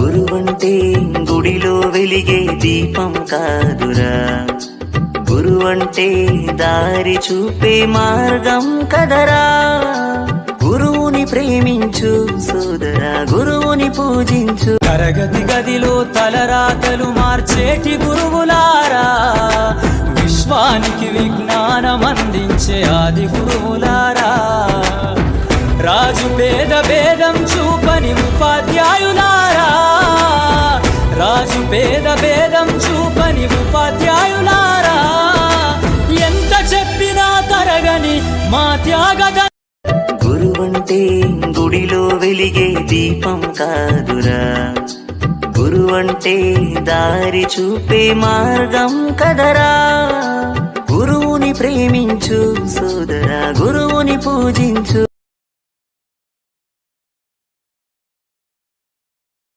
గురువంటే గుడిలో వెలిగే దీపం కాదురా, గురువంటే దారి చూపే మార్గం కదరా. గురువుని ప్రేమించు సోదరా, గురువుని పూజించు. తరగతి గదిలో తలరాతలు మార్చేటి గురువులారా, విశ్వానికి విజ్ఞానం అందించే ఆది గురువులారా. రాజు పేద భేదం చూపని ఉపాధ్యాయులారా, రాజు పేద భేదం చూపని ఉపాధ్యాయులారా. ఎంత చెప్పినా తరగని మా త్యాగద. గురువంటే గుడిలో వెలిగే దీపం కాదురా, గురువంటే దారి చూపే మార్గం కదరా. గురువుని ప్రేమించు సోదరా, గురువుని పూజించు.